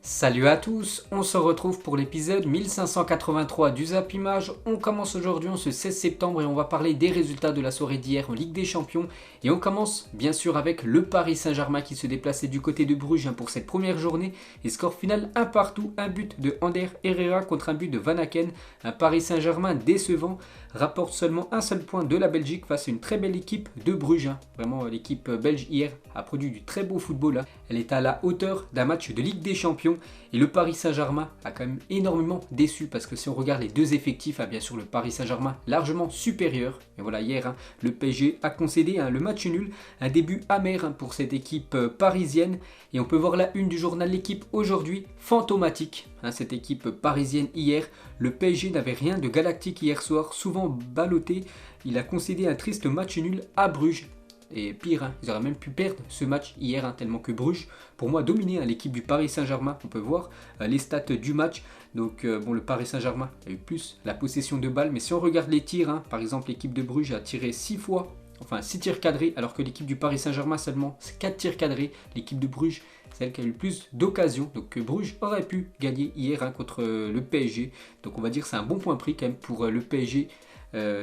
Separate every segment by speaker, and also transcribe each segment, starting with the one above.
Speaker 1: Salut à tous, on se retrouve pour l'épisode 1583 du Zap Image. On commence aujourd'hui en ce 16 septembre et on va parler des résultats de la soirée d'hier en Ligue des Champions. Et on commence bien sûr avec le Paris Saint-Germain qui se déplaçait du côté de Bruges pour cette première journée. Et score final 1 partout, un but de Ander Herrera contre un but de Van Aken. Un Paris Saint-Germain décevant, rapporte seulement un seul point de la Belgique face à une très belle équipe de Bruges. Vraiment l'équipe belge hier a produit du très beau football. Elle est à la hauteur d'un match de Ligue des Champions. Et le Paris Saint-Germain a quand même énormément déçu parce que si on regarde les deux effectifs, bien sûr le Paris Saint-Germain largement supérieur. Et voilà, hier, le PSG a concédé le match nul, un début amer pour cette équipe parisienne. Et on peut voir la une du journal L'Équipe aujourd'hui, fantomatique. Cette équipe parisienne hier, le PSG n'avait rien de galactique hier soir, souvent ballotté. Il a concédé un triste match nul à Bruges. Et pire, ils auraient même pu perdre ce match hier, tellement que Bruges, pour moi, dominait l'équipe du Paris Saint-Germain. On peut voir les stats du match. Donc, le Paris Saint-Germain a eu plus la possession de balles. Mais si on regarde les tirs, par exemple, l'équipe de Bruges a tiré 6 tirs cadrés, alors que l'équipe du Paris Saint-Germain seulement 4 tirs cadrés. L'équipe de Bruges, c'est elle qui a eu le plus d'occasions. Donc, Bruges aurait pu gagner hier contre le PSG. Donc, on va dire que c'est un bon point pris quand même pour le PSG.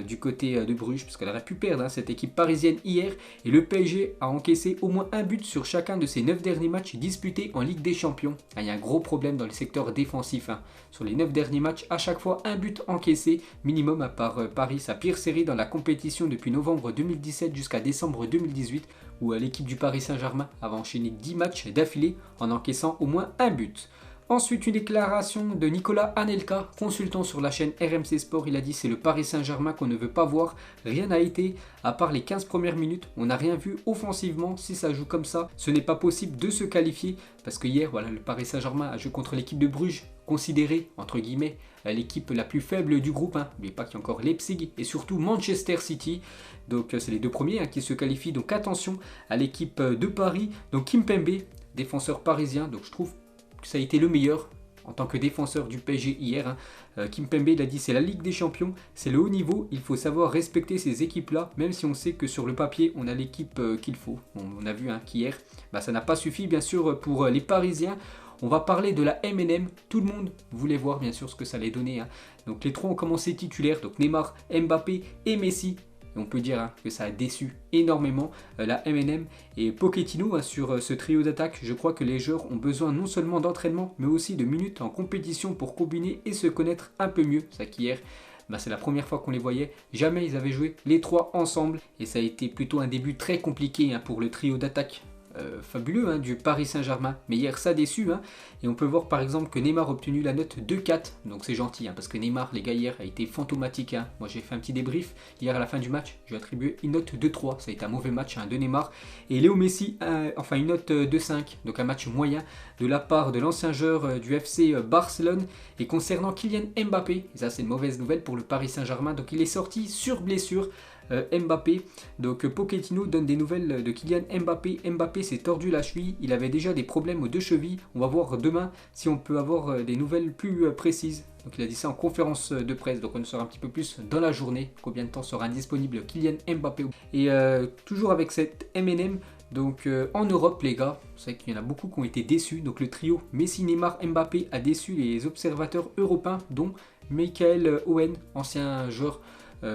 Speaker 1: Du côté de Bruges, parce qu'elle aurait pu perdre cette équipe parisienne hier, et le PSG a encaissé au moins un but sur chacun de ses 9 derniers matchs disputés en Ligue des Champions. Il y a un gros problème dans le secteur défensif. Sur les 9 derniers matchs, à chaque fois un but encaissé, minimum, à part Paris, sa pire série dans la compétition depuis novembre 2017 jusqu'à décembre 2018, où l'équipe du Paris Saint-Germain avait enchaîné 10 matchs d'affilée en encaissant au moins un but. Ensuite, une déclaration de Nicolas Anelka, consultant sur la chaîne RMC Sport. Il a dit c'est le Paris Saint-Germain qu'on ne veut pas voir. Rien n'a été, à part les 15 premières minutes. On n'a rien vu offensivement. Si ça joue comme ça, ce n'est pas possible de se qualifier. Parce que hier, le Paris Saint-Germain a joué contre l'équipe de Bruges, considérée, entre guillemets, l'équipe la plus faible du groupe. N'oubliez pas qu'il y a encore Leipzig et surtout Manchester City. Donc, c'est les deux premiers qui se qualifient. Donc, attention à l'équipe de Paris. Donc, Kimpembe, défenseur parisien. Donc, je trouve ça a été le meilleur en tant que défenseur du PSG hier. Kimpembe, il a dit c'est la Ligue des Champions, c'est le haut niveau, il faut savoir respecter ces équipes-là, même si on sait que sur le papier, on a l'équipe qu'il faut. On a vu qu'hier, ça n'a pas suffi bien sûr pour les Parisiens. On va parler de la MNM, tout le monde voulait voir bien sûr ce que ça allait donner. Donc les trois ont commencé titulaires, donc Neymar, Mbappé et Messi. Et on peut dire que ça a déçu énormément la MNM et Pochettino sur ce trio d'attaque. Je crois que les joueurs ont besoin non seulement d'entraînement, mais aussi de minutes en compétition pour combiner et se connaître un peu mieux. Ça qu'hier, c'est la première fois qu'on les voyait. Jamais ils avaient joué les trois ensemble. Et ça a été plutôt un début très compliqué pour le trio d'attaque. Fabuleux du Paris Saint-Germain, mais hier ça a déçu et on peut voir par exemple que Neymar a obtenu la note 2-4, donc c'est gentil parce que Neymar les gars hier a été fantomatique. Moi j'ai fait un petit débrief hier à la fin du match, je lui ai attribué une note de 3, ça a été un mauvais match de Neymar, et Léo Messi une note de 5, donc un match moyen de la part de l'ancien joueur du FC Barcelone. Et concernant Kylian Mbappé, et ça c'est une mauvaise nouvelle pour le Paris Saint-Germain, donc il est sorti sur blessure. Mbappé, donc Pochettino donne des nouvelles de Kylian Mbappé. Mbappé s'est tordu la cheville, il avait déjà des problèmes aux deux chevilles. On va voir demain si on peut avoir des nouvelles plus précises. Donc il a dit ça en conférence de presse, donc on le saura un petit peu plus dans la journée. Combien de temps sera indisponible Kylian Mbappé. Et toujours avec cette MNM. Donc en Europe les gars, c'est vrai qu'il y en a beaucoup qui ont été déçus. Donc le trio Messi, Neymar, Mbappé a déçu les observateurs européens, dont Michael Owen, ancien joueur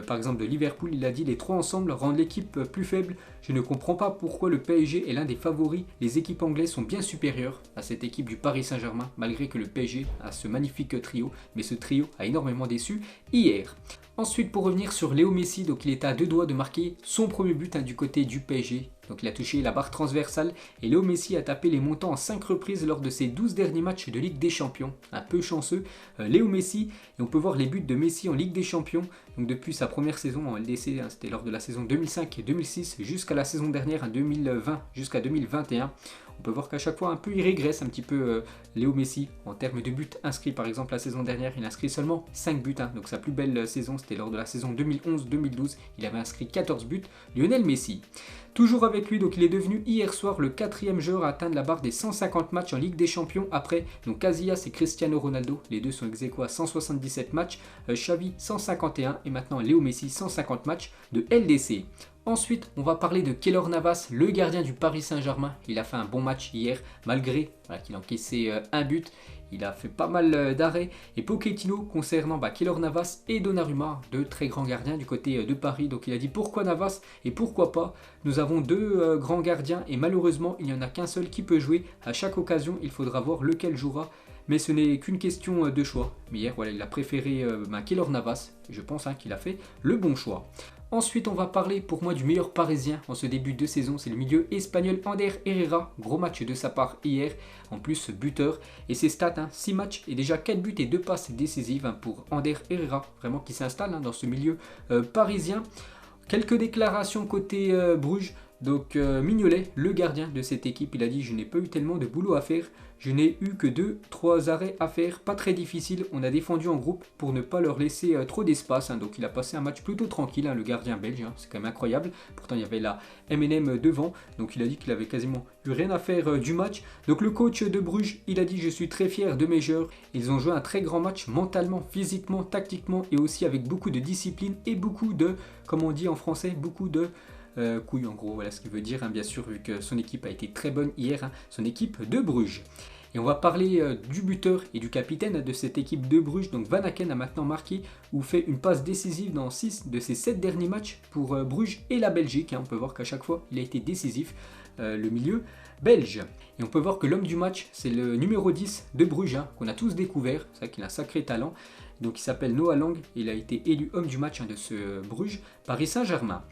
Speaker 1: par exemple de Liverpool. Il a dit les trois ensemble rendent l'équipe plus faible. Je ne comprends pas pourquoi le PSG est l'un des favoris. Les équipes anglaises sont bien supérieures à cette équipe du Paris Saint-Germain, malgré que le PSG a ce magnifique trio. Mais ce trio a énormément déçu hier. Ensuite, pour revenir sur Léo Messi, donc il était à deux doigts de marquer son premier but du côté du PSG. Donc il a touché la barre transversale et Léo Messi a tapé les montants en 5 reprises lors de ses 12 derniers matchs de Ligue des Champions. Un peu chanceux, Léo Messi, et on peut voir les buts de Messi en Ligue des Champions. Donc depuis sa première saison en LDC, c'était lors de la saison 2005-2006 jusqu'à la saison dernière, 2020 jusqu'à 2021. On peut voir qu'à chaque fois il régresse un petit peu Léo Messi en termes de buts inscrits. Par exemple la saison dernière il a inscrit seulement 5 buts, donc sa plus belle saison c'était lors de la saison 2011-2012, il avait inscrit 14 buts, Lionel Messi. Toujours avec lui, donc il est devenu hier soir le 4e joueur à atteindre la barre des 150 matchs en Ligue des Champions après donc Casillas et Cristiano Ronaldo, les deux sont ex-aequo à 177 matchs, Xavi 151 et maintenant Léo Messi 150 matchs de LDC. Ensuite, on va parler de Keylor Navas, le gardien du Paris Saint-Germain. Il a fait un bon match hier, malgré qu'il a encaissé un but. Il a fait pas mal d'arrêts. Et Pochettino, concernant Keylor Navas et Donnarumma, deux très grands gardiens du côté de Paris. Donc il a dit pourquoi Navas et pourquoi pas. Nous avons deux grands gardiens et malheureusement, il n'y en a qu'un seul qui peut jouer. À chaque occasion, il faudra voir lequel jouera. Mais ce n'est qu'une question de choix. Mais hier, il a préféré Keylor Navas. Je pense qu'il a fait le bon choix. Ensuite, on va parler pour moi du meilleur parisien en ce début de saison. C'est le milieu espagnol Ander Herrera. Gros match de sa part hier. En plus, buteur. Et ses stats, 6 matchs et déjà 4 buts et 2 passes décisives pour Ander Herrera. Vraiment qui s'installe dans ce milieu parisien. Quelques déclarations côté Bruges. Donc Mignolet, le gardien de cette équipe, il a dit « Je n'ai pas eu tellement de boulot à faire. Je n'ai eu que 2-3 arrêts à faire, pas très difficile. On a défendu en groupe pour ne pas leur laisser trop d'espace. » Donc il a passé un match plutôt tranquille, le gardien belge. C'est quand même incroyable. Pourtant il y avait la MNM devant. Donc il a dit qu'il avait quasiment eu rien à faire du match. Donc le coach de Bruges, il a dit « Je suis très fier de mes joueurs. Ils ont joué un très grand match mentalement, physiquement, tactiquement et aussi avec beaucoup de discipline et beaucoup de, comme on dit en français, beaucoup de... couilles en gros, voilà ce qu'il veut dire, bien sûr, vu que son équipe a été très bonne hier, son équipe de Bruges. Et on va parler du buteur et du capitaine de cette équipe de Bruges. Donc Van Aken a maintenant marqué ou fait une passe décisive dans 6 de ses 7 derniers matchs pour Bruges et la Belgique. On peut voir qu'à chaque fois, il a été décisif, le milieu belge. Et on peut voir que l'homme du match, c'est le numéro 10 de Bruges, qu'on a tous découvert. C'est vrai qu'il a un sacré talent. Donc il s'appelle Noah Lang. Il a été élu homme du match de ce Bruges Paris Saint-Germain.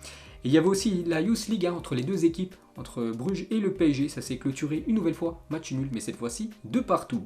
Speaker 1: Et il y avait aussi la Youth League entre les deux équipes, entre Bruges et le PSG. Ça s'est clôturé une nouvelle fois, match nul, mais cette fois-ci de partout.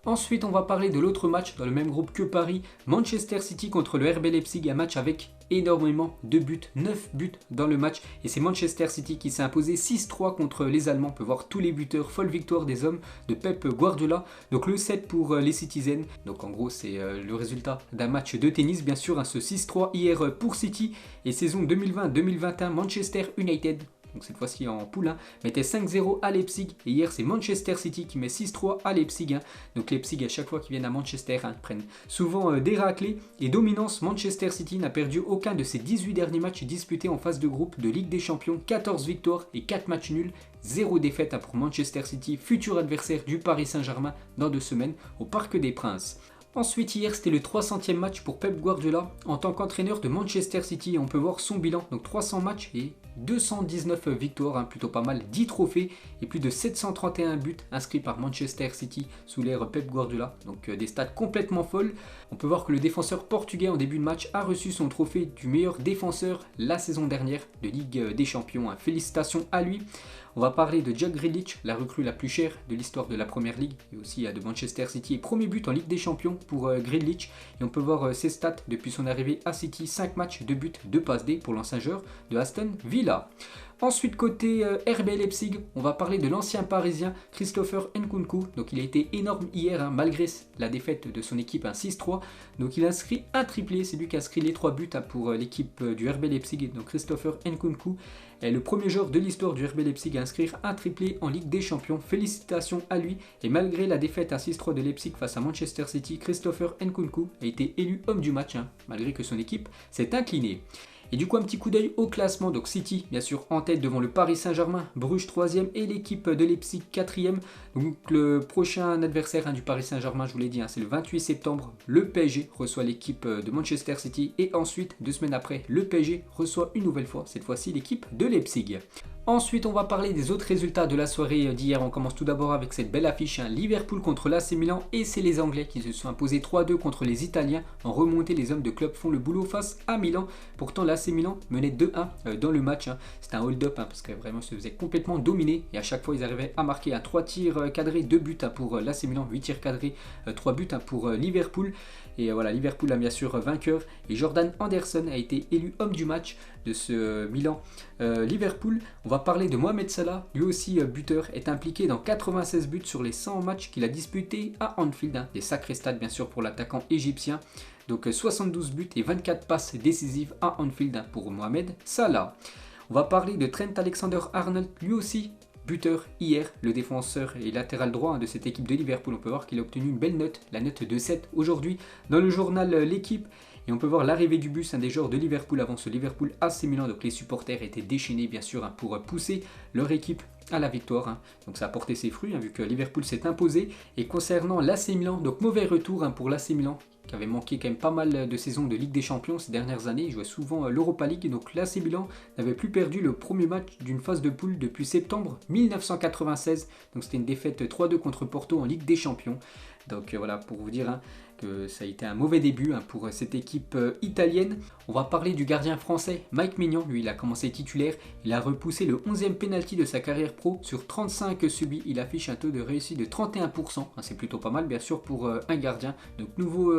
Speaker 1: Ensuite, on va parler de l'autre match dans le même groupe que Paris, Manchester City contre le RB Leipzig, un match avec énormément de buts, 9 buts dans le match. Et c'est Manchester City qui s'est imposé 6-3 contre les Allemands. On peut voir tous les buteurs, folle victoire des hommes de Pep Guardiola. Donc le 7 pour les Citizens. Donc en gros, c'est le résultat d'un match de tennis, bien sûr, ce 6-3 hier pour City. Et saison 2020-2021, Manchester United, donc cette fois-ci en poule, mettait 5-0 à Leipzig. Et hier, c'est Manchester City qui met 6-3 à Leipzig. Donc Leipzig, à chaque fois qu'ils viennent à Manchester, prennent souvent des raclés. Et dominance, Manchester City n'a perdu aucun de ses 18 derniers matchs disputés en phase de groupe de Ligue des Champions. 14 victoires et 4 matchs nuls. 0 défaite pour Manchester City, futur adversaire du Paris Saint-Germain dans 2 semaines au Parc des Princes. Ensuite, hier, c'était le 300e match pour Pep Guardiola en tant qu'entraîneur de Manchester City. On peut voir son bilan, donc 300 matchs et 219 victoires, plutôt pas mal, 10 trophées et plus de 731 buts inscrits par Manchester City sous l'ère Pep Guardiola. Donc des stats complètement folles. On peut voir que le défenseur portugais en début de match a reçu son trophée du meilleur défenseur la saison dernière de Ligue des Champions. Félicitations à lui. On va parler de Jack Grealish, la recrue la plus chère de l'histoire de la Première Ligue et aussi de Manchester City. Et premier but en Ligue des Champions pour Grealish. Et on peut voir ses stats depuis son arrivée à City. 5 matchs, 2 buts, 2 passes D pour l'ancien joueur de Aston Villa. Ensuite, côté RB Leipzig, on va parler de l'ancien parisien Christopher Nkunku. Donc il a été énorme hier, malgré la défaite de son équipe, 6-3. Donc il a inscrit un triplé, c'est lui qui a inscrit les 3 buts pour l'équipe du RB Leipzig. Donc Christopher Nkunku est le premier joueur de l'histoire du RB Leipzig à inscrire un triplé en Ligue des Champions. Félicitations à lui. Et malgré la défaite 6-3 de Leipzig face à Manchester City, Christopher Nkunku a été élu homme du match, malgré que son équipe s'est inclinée. Et du coup, un petit coup d'œil au classement. Donc City, bien sûr, en tête devant le Paris Saint-Germain, Bruges 3e et l'équipe de Leipzig 4e. Donc le prochain adversaire du Paris Saint-Germain, je vous l'ai dit, c'est le 28 septembre. Le PSG reçoit l'équipe de Manchester City. Et ensuite, 2 semaines après, le PSG reçoit une nouvelle fois, cette fois-ci, l'équipe de Leipzig. Ensuite, on va parler des autres résultats de la soirée d'hier. On commence tout d'abord avec cette belle affiche, Liverpool contre l'AC Milan. Et c'est les Anglais qui se sont imposés 3-2 contre les Italiens. En remontée, les hommes de club font le boulot face à Milan. Pourtant, l'AC Milan menait 2-1 dans le match. C'était un hold-up parce que vraiment, ils se faisaient complètement dominer. Et à chaque fois, ils arrivaient à marquer 3 tirs cadrés, 2 buts pour l'AC Milan, 8 tirs cadrés, 3 buts pour Liverpool. Et voilà, Liverpool a bien sûr vainqueur. Et Jordan Henderson a été élu homme du match de ce Milan Liverpool. On va parler de Mohamed Salah, lui aussi buteur, est impliqué dans 96 buts sur les 100 matchs qu'il a disputés à Anfield. Des sacrés stats bien sûr pour l'attaquant égyptien. Donc 72 buts et 24 passes décisives à Anfield pour Mohamed Salah. On va parler de Trent Alexander-Arnold, lui aussi buteur hier, le défenseur et latéral droit de cette équipe de Liverpool. On peut voir qu'il a obtenu une belle note, la note de 7 aujourd'hui dans le journal L'équipe. Et on peut voir l'arrivée du bus, un des joueurs de Liverpool avant ce Liverpool AC Milan. Donc les supporters étaient déchaînés bien sûr pour pousser leur équipe à la victoire. Donc ça a porté ses fruits vu que Liverpool s'est imposé. Et concernant l'AC Milan, donc mauvais retour pour l'AC Milan qui avait manqué quand même pas mal de saisons de Ligue des Champions ces dernières années. Il jouait souvent l'Europa League. Donc l'AC Milan n'avait plus perdu le premier match d'une phase de poule depuis septembre 1996. Donc c'était une défaite 3-2 contre Porto en Ligue des Champions. Donc voilà pour vous dire que ça a été un mauvais début pour cette équipe italienne. On va parler du gardien français Mike Maignan. Lui il a commencé titulaire. Il a repoussé le 11e penalty de sa carrière pro sur 35 subis. Il affiche un taux de réussite de 31%. C'est plutôt pas mal bien sûr pour un gardien. Donc nouveau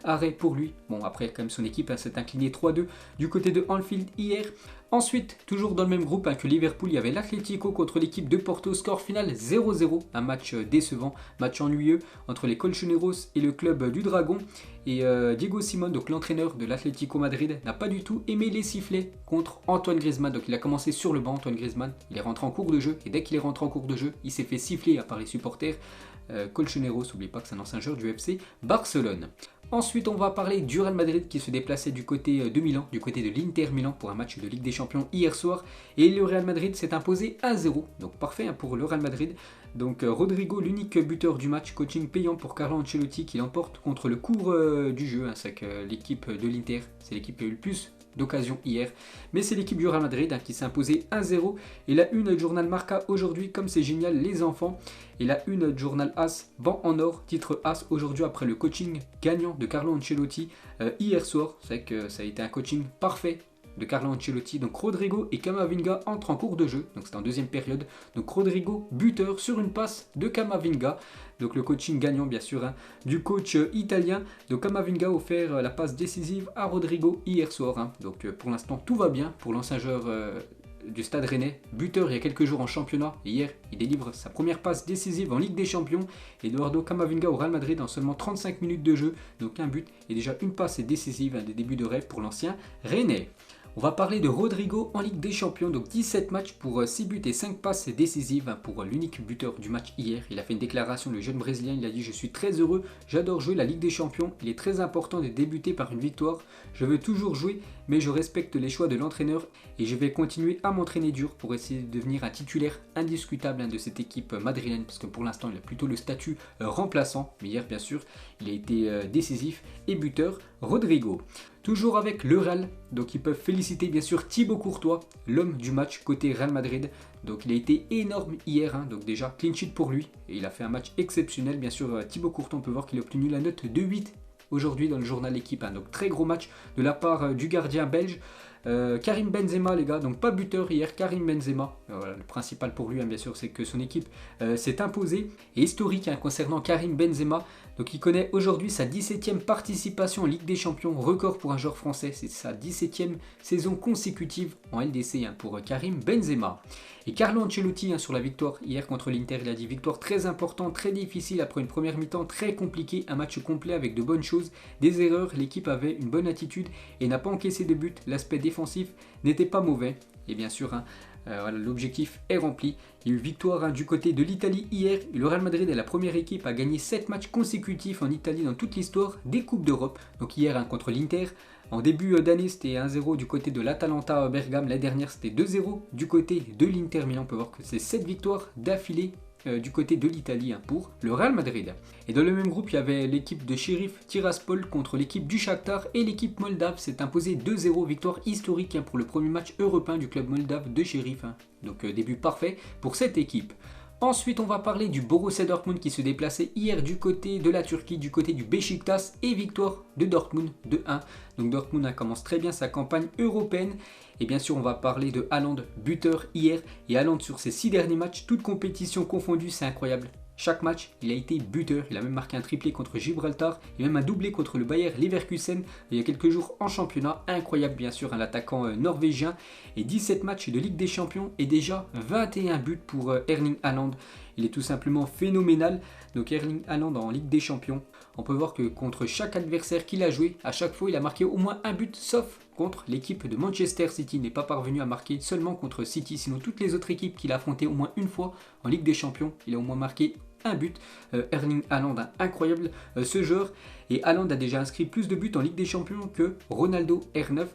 Speaker 1: arrêt pour lui. Bon après quand même son équipe s'est inclinée 3-2 du côté de Anfield hier. Ensuite, toujours dans le même groupe que Liverpool, il y avait l'Atlético contre l'équipe de Porto, score final 0-0, un match décevant, match ennuyeux entre les Colchoneros et le club du Dragon. Et Diego Simon, donc l'entraîneur de l'Atlético Madrid, n'a pas du tout aimé les sifflets contre Antoine Griezmann. Donc il a commencé sur le banc, Antoine Griezmann, il est rentré en cours de jeu et dès qu'il est rentré en cours de jeu, il s'est fait siffler par les supporters. Colchoneros, n'oubliez pas que c'est un ancien joueur du FC Barcelone. Ensuite, on va parler du Real Madrid qui se déplaçait du côté de Milan, du côté de l'Inter Milan pour un match de Ligue des Champions hier soir. Et le Real Madrid s'est imposé 1-0, donc parfait pour le Real Madrid. Donc Rodrigo, l'unique buteur du match, coaching payant pour Carlo Ancelotti qui l'emporte contre le cours du jeu. C'est que l'équipe de l'Inter, c'est l'équipe qui a eu le plus d'occasion hier. Mais c'est l'équipe du Real Madrid qui s'est imposée 1-0. Et la une du journal Marca aujourd'hui, comme c'est génial, les enfants. Et la une du journal AS, banc en or, titre AS aujourd'hui après le coaching gagnant de Carlo Ancelotti hier soir. C'est que ça a été un coaching parfait de Carlo Ancelotti. Donc Rodrigo et Camavinga entrent en cours de jeu. Donc c'est en deuxième période. Donc Rodrigo buteur sur une passe de Camavinga. Donc le coaching gagnant bien sûr du coach italien. Donc Camavinga a offert la passe décisive à Rodrigo hier soir. Donc pour l'instant tout va bien pour l'ancien joueur du Stade Rennais, buteur il y a quelques jours en championnat. Et hier il délivre sa première passe décisive en Ligue des Champions. Eduardo Camavinga au Real Madrid en seulement 35 minutes de jeu. Donc un but et déjà une passe décisive, des débuts de rêve pour l'ancien Rennais. On va parler de Rodrigo en Ligue des Champions, donc 17 matchs pour 6 buts et 5 passes décisives pour l'unique buteur du match hier. Il a fait une déclaration, le jeune Brésilien, il a dit « Je suis très heureux, j'adore jouer la Ligue des Champions, il est très important de débuter par une victoire, je veux toujours jouer, mais je respecte les choix de l'entraîneur et je vais continuer à m'entraîner dur pour essayer de devenir un titulaire indiscutable de cette équipe madrilène, parce que pour l'instant il a plutôt le statut remplaçant, mais hier bien sûr il a été décisif et buteur Rodrigo. Toujours avec le Real, donc ils peuvent féliciter bien sûr Thibaut Courtois, l'homme du match côté Real Madrid. Donc il a été énorme hier, donc déjà clean sheet pour lui. Et il a fait un match exceptionnel, bien sûr Thibaut Courtois, on peut voir qu'il a obtenu la note de 8 aujourd'hui dans le journal L'équipe. Donc très gros match de la part du gardien belge. Karim Benzema les gars, donc pas buteur hier, Karim Benzema, voilà, le principal pour lui bien sûr c'est que son équipe s'est imposée. Et historique concernant Karim Benzema, donc il connaît aujourd'hui sa 17e participation en Ligue des Champions, record pour un joueur français, c'est sa 17e saison consécutive en LDC pour Karim Benzema. Et Carlo Ancelotti sur la victoire hier contre l'Inter, il a dit victoire très importante, très difficile après une première mi-temps très compliquée, un match complet avec de bonnes choses, des erreurs, l'équipe avait une bonne attitude et n'a pas encaissé de but, l'aspect défensif n'était pas mauvais. Et bien sûr, voilà, l'objectif est rempli. Il y a eu victoire du côté de l'Italie hier. Et le Real Madrid est la première équipe à gagner 7 matchs consécutifs en Italie dans toute l'histoire des Coupes d'Europe. Donc hier contre l'Inter. En début d'année, c'était 1-0 du côté de l'Atalanta Bergame. L'année dernière, c'était 2-0 du côté de l'Inter Milan. On peut voir que c'est 7 victoires d'affilée du côté de l'Italie pour le Real Madrid. Et dans le même groupe, il y avait l'équipe de Sheriff Tiraspol contre l'équipe du Shakhtar et l'équipe moldave s'est imposée 2-0, victoire historique pour le premier match européen du club moldave de Sheriff. Donc début parfait pour cette équipe. Ensuite, on va parler du Borussia Dortmund qui se déplaçait hier du côté de la Turquie, du côté du Beşiktaş et victoire de Dortmund 2-1. Donc Dortmund commence très bien sa campagne européenne. Et bien sûr, on va parler de Haaland, buteur hier. Et Haaland sur ses 6 derniers matchs, toutes compétitions confondues, c'est incroyable. Chaque match, il a été buteur. Il a même marqué un triplé contre Gibraltar et même un doublé contre le Bayer Leverkusen il y a quelques jours en championnat. Incroyable bien sûr, l'attaquant norvégien. Et 17 matchs de Ligue des Champions et déjà 21 buts pour Erling Haaland. Il est tout simplement phénoménal. Donc Erling Haaland en Ligue des Champions. On peut voir que contre chaque adversaire qu'il a joué, à chaque fois il a marqué au moins un but, sauf contre l'équipe de Manchester City. Il n'est pas parvenu à marquer seulement contre City, sinon toutes les autres équipes qu'il a affrontées au moins une fois en Ligue des Champions, il a au moins marqué un but. Erling Haaland, incroyable ce joueur. Et Haaland a déjà inscrit plus de buts en Ligue des Champions que Ronaldo R9.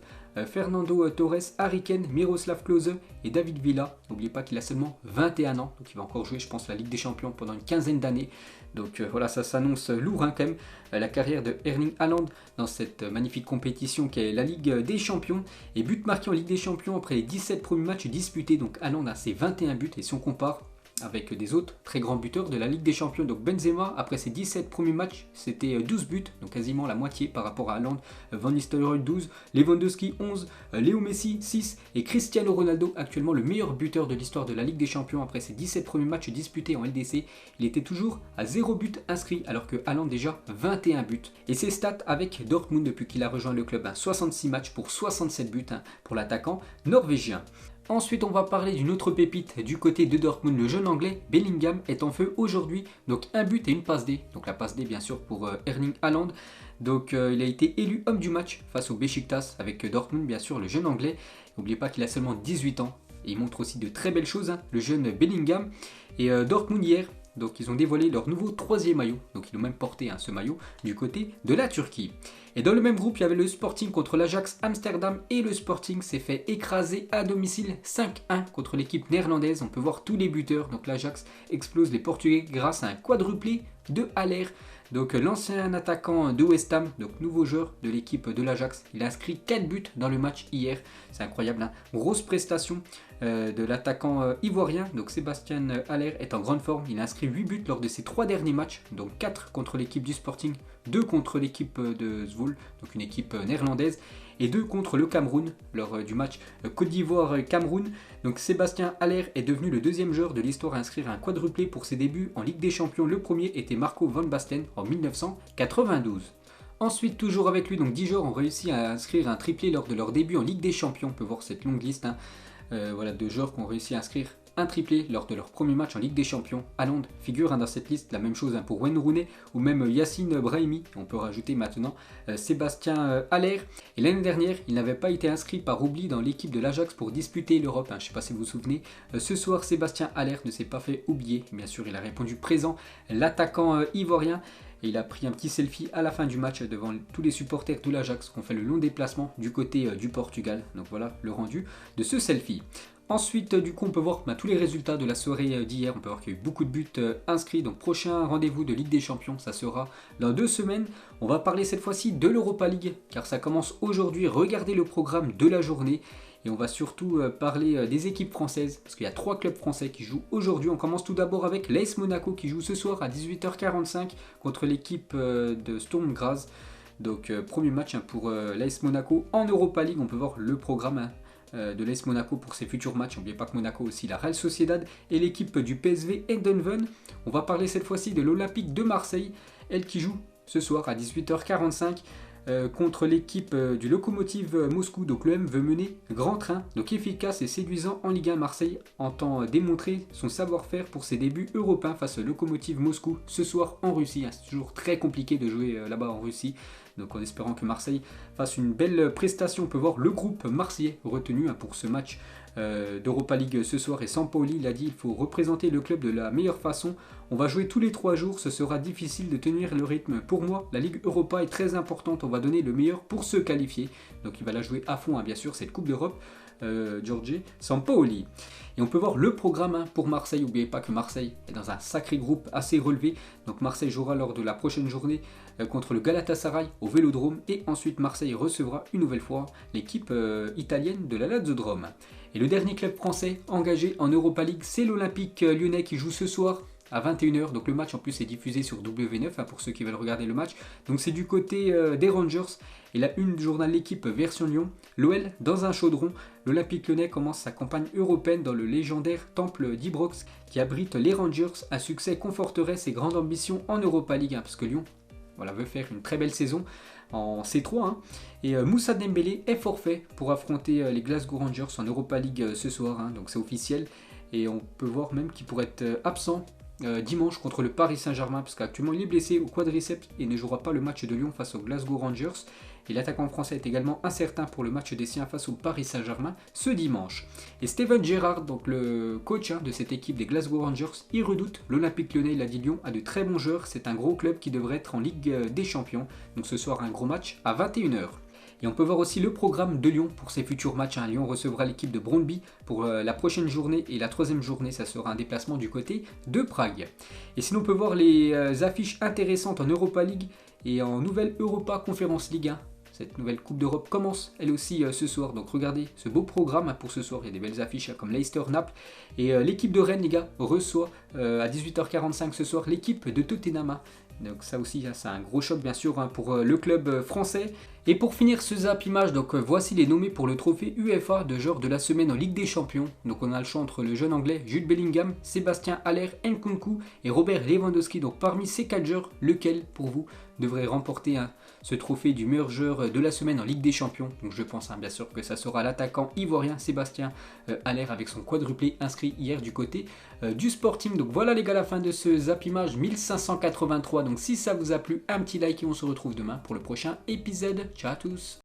Speaker 1: Fernando Torres, Harry Kane, Miroslav Klose et David Villa. N'oubliez pas qu'il a seulement 21 ans, donc il va encore jouer, je pense, la Ligue des Champions pendant une quinzaine d'années. Donc voilà, ça s'annonce lourd quand même, la carrière de Erling Haaland dans cette magnifique compétition qu'est la Ligue des Champions. Et but marqué en Ligue des Champions après les 17 premiers matchs disputés, donc Haaland a ses 21 buts. Et si on compare avec des autres très grands buteurs de la Ligue des Champions, donc Benzema, après ses 17 premiers matchs, c'était 12 buts, donc quasiment la moitié par rapport à Haaland. Van Nistelrooy 12, Lewandowski 11, Léo Messi 6 et Cristiano Ronaldo, actuellement le meilleur buteur de l'histoire de la Ligue des Champions après ses 17 premiers matchs disputés en LDC. Il était toujours à 0 but inscrit alors que Haaland déjà 21 buts. Et ses stats avec Dortmund depuis qu'il a rejoint le club, 66 matchs pour 67 buts pour l'attaquant norvégien. Ensuite, on va parler d'une autre pépite du côté de Dortmund. Le jeune anglais Bellingham est en feu aujourd'hui. Donc un but et une passe D. Donc la passe D bien sûr pour Erling Haaland. Donc il a été élu homme du match face au Beşiktaş avec Dortmund bien sûr, le jeune anglais. N'oubliez pas qu'il a seulement 18 ans. Et il montre aussi de très belles choses, le jeune Bellingham. Et Dortmund hier, donc ils ont dévoilé leur nouveau 3e maillot. Donc ils ont même porté ce maillot du côté de la Turquie. Et dans le même groupe, il y avait le Sporting contre l'Ajax Amsterdam et le Sporting s'est fait écraser à domicile 5-1 contre l'équipe néerlandaise. On peut voir tous les buteurs. Donc l'Ajax explose les Portugais grâce à un quadruplé de Haller. Donc l'ancien attaquant de West Ham, donc nouveau joueur de l'équipe de l'Ajax, il a inscrit 4 buts dans le match hier. C'est incroyable, grosse prestation de l'attaquant ivoirien. Donc Sébastien Haller est en grande forme. Il a inscrit 8 buts lors de ses 3 derniers matchs. Donc 4 contre l'équipe du Sporting, 2 contre l'équipe de Zwolle, donc une équipe néerlandaise, et 2 contre le Cameroun lors du match Côte d'Ivoire-Cameroun. Donc Sébastien Haller est devenu le 2e joueur de l'histoire à inscrire un quadruplé pour ses débuts en Ligue des Champions. Le premier était Marco van Basten en 1992. Ensuite, toujours avec lui, donc 10 joueurs ont réussi à inscrire un triplé lors de leur début en Ligue des Champions. On peut voir cette longue liste voilà, de joueurs qui ont réussi à inscrire un triplé lors de leur premier match en Ligue des Champions. Haaland figure dans cette liste, la même chose pour Wayne Rooney ou même Yacine Brahimi. On peut rajouter maintenant Sébastien Haller. Et l'année dernière, il n'avait pas été inscrit par oubli dans l'équipe de l'Ajax pour disputer l'Europe. Je ne sais pas si vous vous souvenez. Ce soir, Sébastien Haller ne s'est pas fait oublier. Bien sûr, il a répondu présent, l'attaquant ivoirien. Et il a pris un petit selfie à la fin du match devant tous les supporters de l'Ajax qui ont fait le long déplacement du côté du Portugal. Donc voilà le rendu de ce selfie. Ensuite, du coup, on peut voir tous les résultats de la soirée d'hier. On peut voir qu'il y a eu beaucoup de buts inscrits. Donc, prochain rendez-vous de Ligue des Champions, ça sera dans 2 semaines. On va parler cette fois-ci de l'Europa League, car ça commence aujourd'hui. Regardez le programme de la journée. Et on va surtout parler des équipes françaises, parce qu'il y a 3 clubs français qui jouent aujourd'hui. On commence tout d'abord avec l'AS Monaco qui joue ce soir à 18h45 contre l'équipe de Sturm Graz. Donc, premier match pour l'AS Monaco en Europa League. On peut voir le programme de l'AS Monaco pour ses futurs matchs. N'oubliez pas que Monaco aussi la Real Sociedad et l'équipe du PSV Eindhoven. On va parler cette fois-ci de l'Olympique de Marseille, elle qui joue ce soir à 18h45 contre l'équipe du Lokomotiv Moscou. Donc l'OM veut mener grand train, donc efficace et séduisant en Ligue 1. Marseille entend démontrer son savoir-faire pour ses débuts européens face au Lokomotiv Moscou ce soir en Russie. C'est toujours très compliqué de jouer là-bas en Russie. Donc en espérant que Marseille fasse une belle prestation. On peut voir le groupe marseillais retenu pour ce match d'Europa League ce soir. Et Sampaoli l'a dit, il faut représenter le club de la meilleure façon. On va jouer tous les 3 jours, ce sera difficile de tenir le rythme. Pour moi, la Ligue Europa est très importante, on va donner le meilleur pour se qualifier. Donc il va la jouer à fond, bien sûr, cette Coupe d'Europe. Giorgi Sampaoli. Et on peut voir le programme pour Marseille. N'oubliez pas que Marseille est dans un sacré groupe assez relevé. Donc Marseille jouera lors de la prochaine journée contre le Galatasaray au Vélodrome. Et ensuite Marseille recevra une nouvelle fois l'équipe italienne de la Lazio de Rome. Et le dernier club français engagé en Europa League, c'est l'Olympique lyonnais qui joue ce soir à 21h. Donc le match en plus est diffusé sur W9 pour ceux qui veulent regarder le match. Donc c'est du côté des Rangers. Et la une du journal L'équipe version Lyon. L'OL dans un chaudron. L'Olympique lyonnais commence sa campagne européenne dans le légendaire temple d'Ibrox qui abrite les Rangers. Un succès conforterait ses grandes ambitions en Europa League parce que Lyon veut faire une très belle saison en C3. Et Moussa Dembélé est forfait pour affronter les Glasgow Rangers en Europa League ce soir. Donc c'est officiel. Et on peut voir même qu'il pourrait être absent dimanche contre le Paris Saint-Germain, parce qu'actuellement il est blessé au quadriceps et ne jouera pas le match de Lyon face aux Glasgow Rangers. Et l'attaquant français est également incertain pour le match des siens face au Paris Saint-Germain ce dimanche. Et Steven Gerrard, donc le coach de cette équipe des Glasgow Rangers, il redoute l'Olympique Lyonnais. Il a dit Lyon a de très bons joueurs, c'est un gros club qui devrait être en Ligue des Champions. Donc ce soir un gros match à 21h. Et on peut voir aussi le programme de Lyon pour ses futurs matchs. Lyon recevra l'équipe de Brøndby pour la prochaine journée et la troisième journée, ça sera un déplacement du côté de Prague. Et sinon on peut voir les affiches intéressantes en Europa League et en nouvelle Europa Conference League 1. Cette nouvelle Coupe d'Europe commence elle aussi ce soir. Donc regardez ce beau programme pour ce soir. Il y a des belles affiches comme Leicester-Naples. Et l'équipe de Rennes, les gars, reçoit à 18h45 ce soir l'équipe de Tottenham. Donc ça aussi, c'est un gros choc bien sûr pour le club français. Et pour finir ce Zap Image, donc voici les nommés pour le trophée UEFA de joueur de la semaine en Ligue des Champions. Donc on a le choix entre le jeune anglais Jude Bellingham, Sébastien Haller, Nkunku et Robert Lewandowski. Donc parmi ces 4 joueurs, lequel pour vous devrait remporter ce trophée du meilleur joueur de la semaine en Ligue des Champions? Donc je pense bien sûr que ça sera l'attaquant ivoirien Sébastien Haller avec son quadruplé inscrit hier du côté du Sporting. Donc voilà les gars, la fin de ce Zap Image 1583. Donc si ça vous a plu, un petit like et on se retrouve demain pour le prochain épisode. Ciao à tous.